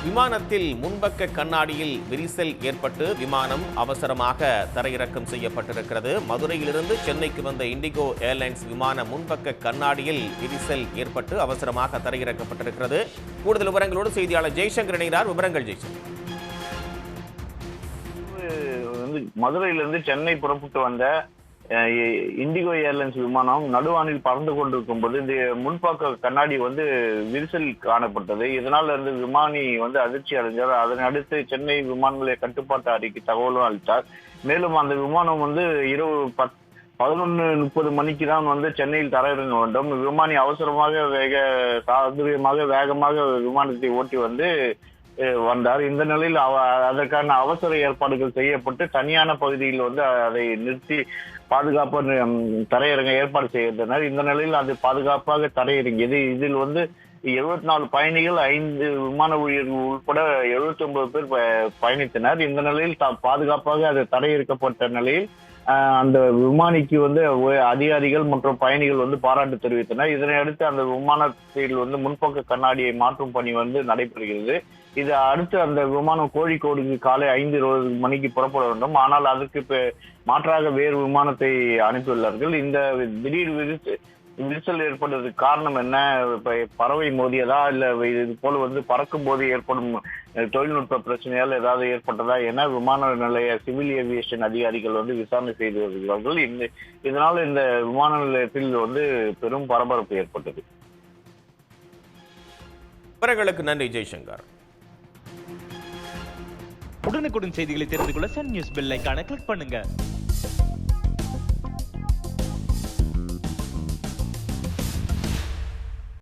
விமானத்தில் முன்பக்க கண்ணாடியில் விரிசல் ஏற்பட்டு விமானம் அவசரமாக தரையிறக்கம் செய்யப்பட்டிருக்கிறது. மதுரையிலிருந்து சென்னைக்கு வந்த இண்டிகோ ஏர்லைன்ஸ் விமான முன்பக்க கண்ணாடியில் விரிசல் ஏற்பட்டு அவசரமாக தரையிறக்கப்பட்டிருக்கிறது. கூடுதல் விவரங்களோடு செய்தியாளர் ஜெய்சங்கர் இணைகிறார். விவரங்கள் ஜெய்சங்கர். மதுரையிலிருந்து சென்னை புறப்பட்டு வந்த இண்டிகோ ஏர்லைன்ஸ் விமானம் நடுவானில் பறந்து கொண்டிருக்கும் போது இந்த முன்பக்க கண்ணாடி விரிசல் காணப்பட்டது. இதனால் விமானி அதிர்ச்சி அடைஞ்சார். அதனை அடுத்து சென்னை விமான நிலைய கட்டுப்பாட்டு அறைக்கு தகவலும் அளித்தார். மேலும் அந்த விமானம் இரவு 11:30 மணிக்கு தான் சென்னையில் தரையிறங்க வேண்டும். விமானி அவசரமாக வேகமாக விமானத்தை ஓட்டி வந்தார். இந்த நிலையில் அதற்கான அவசர ஏற்பாடுகள் செய்யப்பட்டு தனியான பகுதியில் அதை நிறுத்தி பாதுகாப்பாக தரையிறங்க ஏற்பாடு செய்திருந்தனர். இந்த நிலையில் அது பாதுகாப்பாக தரையிறங்கியது. இதில் 74 பயணிகள், 5 விமான ஊழியர்கள் உட்பட 79 பேர் பயணித்தனர். இந்த நிலையில் பாதுகாப்பாக அது தரையிறக்கப்பட்ட நிலையில் அந்த விமானிக்கு அதிகாரிகள் மற்றும் பயணிகள் பாராட்டு தெரிவித்தனர். இதனை அடுத்து அந்த விமானத்தில் முன்பக்க கண்ணாடியை மாற்றும் பணி நடைபெறுகிறது. இது அடுத்து அந்த விமானம் கோழிக்கோடுக்கு காலை 5:20 மணிக்கு புறப்பட வேண்டும். ஆனால் அதற்கு மாற்றாக வேறு விமானத்தை அனுப்பியுள்ளார்கள். இந்த திடீர் விரிசல் ஏற்படுவதற்கு காரணம் என்ன? பறவை மோதியதா, இல்ல இது போல பறக்கும் போது ஏற்படும் தொழில்நுட்ப பிரச்சனையால் ஏதாவது ஏற்பட்டதா என விமான நிலைய சிவில் ஏவியேஷன் அதிகாரிகள் விசாரணை செய்து வருகிறார்கள். இதனால் இந்த விமான நிலையத்தில் பெரும் பரபரப்பு ஏற்பட்டது. விவரங்களுக்கு நன்றி ஜெய்சங்கர். உடனுக்குடன் செய்திகளை தெரிந்து கொள்ள சன் நியூஸ் பெல் ஐகானை கிளிக் பண்ணுங்க.